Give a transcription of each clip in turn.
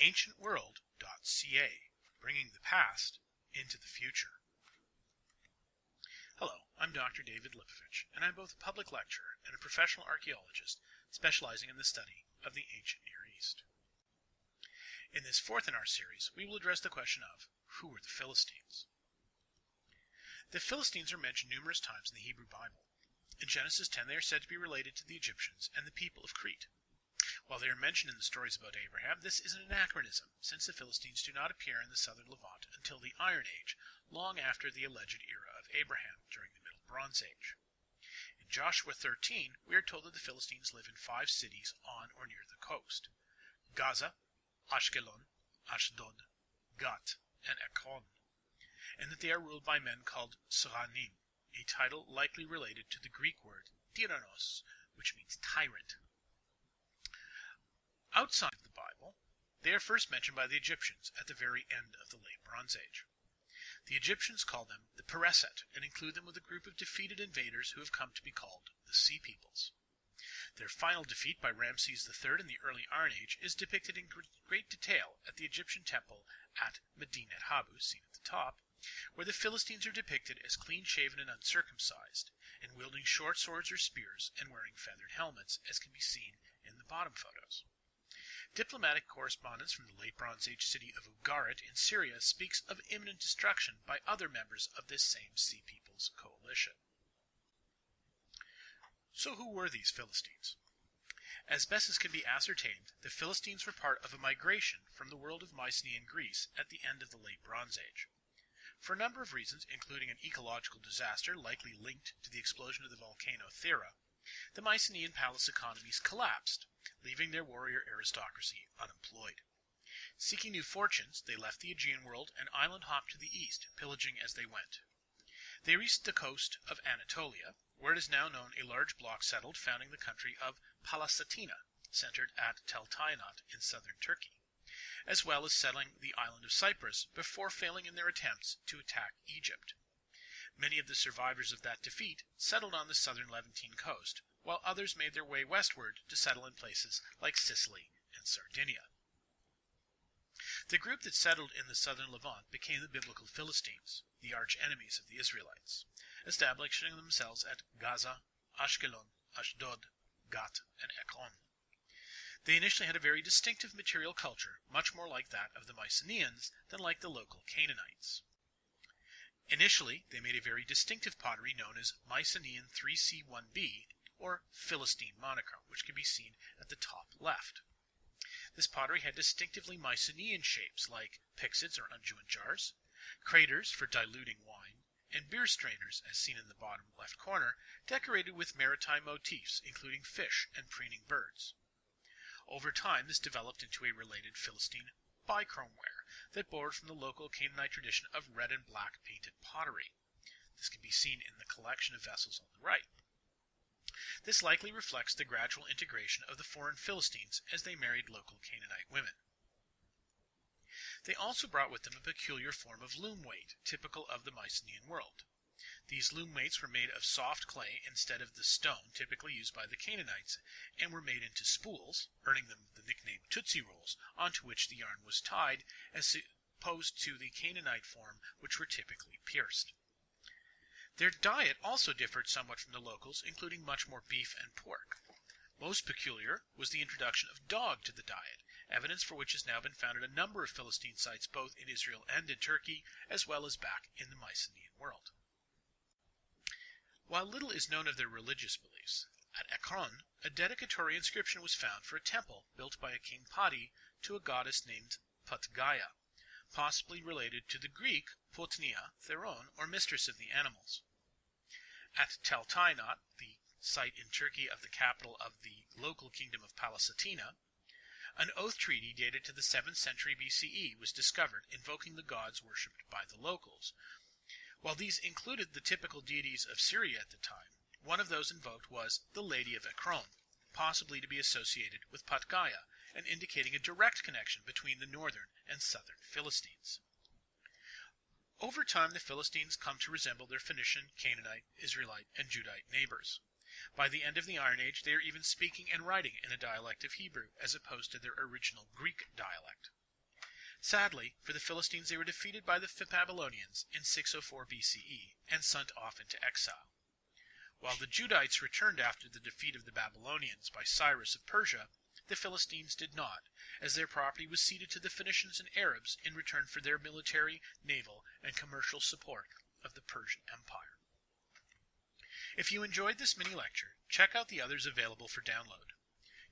TheAncientWorld.ca, bringing the past into the future. Hello, I'm Dr. David Lipovich, and I'm both a public lecturer and a professional archaeologist specializing in the study of the ancient Near East. In this fourth in our series, we will address the question of, who were the Philistines? The Philistines are mentioned numerous times in the Hebrew Bible. In Genesis 10, they are said to be related to the Egyptians and the people of Crete. While they are mentioned in the stories about Abraham, this is an anachronism, since the Philistines do not appear in the southern Levant until the Iron Age, long after the alleged era of Abraham during the Middle Bronze Age. In Joshua 13, we are told that the Philistines live in 5 cities on or near the coast: Gaza, Ashkelon, Ashdod, Gat, and Ekron, and that they are ruled by men called Seranim, a title likely related to the Greek word tyrannos, which means tyrant. Outside of the Bible, they are first mentioned by the Egyptians at the very end of the Late Bronze Age. The Egyptians call them the Pereset and include them with a group of defeated invaders who have come to be called the Sea Peoples. Their final defeat by Ramses III in the early Iron Age is depicted in great detail at the Egyptian temple at Medinet Habu, seen at the top, where the Philistines are depicted as clean-shaven and uncircumcised, and wielding short swords or spears and wearing feathered helmets, as can be seen in the bottom photos. Diplomatic correspondence from the Late Bronze Age city of Ugarit in Syria speaks of imminent destruction by other members of this same Sea Peoples coalition. So who were these Philistines? As best as can be ascertained, the Philistines were part of a migration from the world of Mycenaean Greece at the end of the Late Bronze Age. For a number of reasons, including an ecological disaster likely linked to the explosion of the volcano Thera, the Mycenaean palace economies collapsed, leaving their warrior aristocracy unemployed. Seeking new fortunes, they left the Aegean world and island hopped to the east, pillaging as they went. They reached the coast of Anatolia, where it is now known a large block settled, founding the country of Palasatina, centered at Tel Tainat in southern Turkey, as well as settling the island of Cyprus before failing in their attempts to attack Egypt. Many of the survivors of that defeat settled on the southern Levantine coast, while others made their way westward to settle in places like Sicily and Sardinia. The group that settled in the southern Levant became the biblical Philistines, the archenemies of the Israelites, establishing themselves at Gaza, Ashkelon, Ashdod, Gat, and Ekron. They initially had a very distinctive material culture, much more like that of the Mycenaeans than like the local Canaanites. Initially, they made a very distinctive pottery known as Mycenaean 3C1b, or Philistine monochrome, which can be seen at the top left. This pottery had distinctively Mycenaean shapes like pyxids or unguent jars, craters for diluting wine, and beer strainers, as seen in the bottom left corner, decorated with maritime motifs, including fish and preening birds. Over time, this developed into a related Philistine bichromeware that borrowed from the local Canaanite tradition of red and black painted pottery. This can be seen in the collection of vessels on the right. This likely reflects the gradual integration of the foreign Philistines as they married local Canaanite women. They also brought with them a peculiar form of loom weight, typical of the Mycenaean world. These loom weights were made of soft clay instead of the stone typically used by the Canaanites, and were made into spools, earning them the nickname Tootsie Rolls, onto which the yarn was tied, as opposed to the Canaanite form, which were typically pierced. Their diet also differed somewhat from the locals, including much more beef and pork. Most peculiar was the introduction of dog to the diet, evidence for which has now been found at a number of Philistine sites both in Israel and in Turkey, as well as back in the Mycenaean world. While little is known of their religious beliefs, at Ekron, a dedicatory inscription was found for a temple built by a king Padi to a goddess named Patgaia, possibly related to the Greek Potnia Theron, or mistress of the animals. At Tel Tainat, the site in Turkey of the capital of the local kingdom of Palasatina, an oath treaty dated to the 7th century BCE was discovered, invoking the gods worshipped by the locals. While these included the typical deities of Syria at the time, one of those invoked was the Lady of Ekron, possibly to be associated with Patgaia, and indicating a direct connection between the northern and southern Philistines. Over time, the Philistines come to resemble their Phoenician, Canaanite, Israelite, and Judite neighbors. By the end of the Iron Age, they are even speaking and writing in a dialect of Hebrew, as opposed to their original Greek dialect. Sadly, for the Philistines, they were defeated by the Babylonians in 604 BCE and sent off into exile. While the Judites returned after the defeat of the Babylonians by Cyrus of Persia, the Philistines did not, as their property was ceded to the Phoenicians and Arabs in return for their military, naval, and commercial support of the Persian Empire. If you enjoyed this mini lecture, check out the others available for download.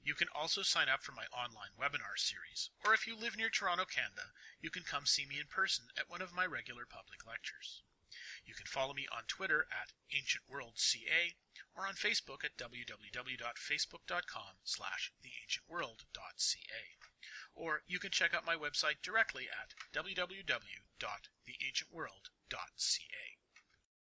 You can also sign up for my online webinar series, or if you live near Toronto, Canada, you can come see me in person at one of my regular public lectures. You can follow me on Twitter at TheAncientWorld.ca or on Facebook at www.facebook.com/TheAncientWorld.ca. Or you can check out my website directly at www.TheAncientWorld.ca.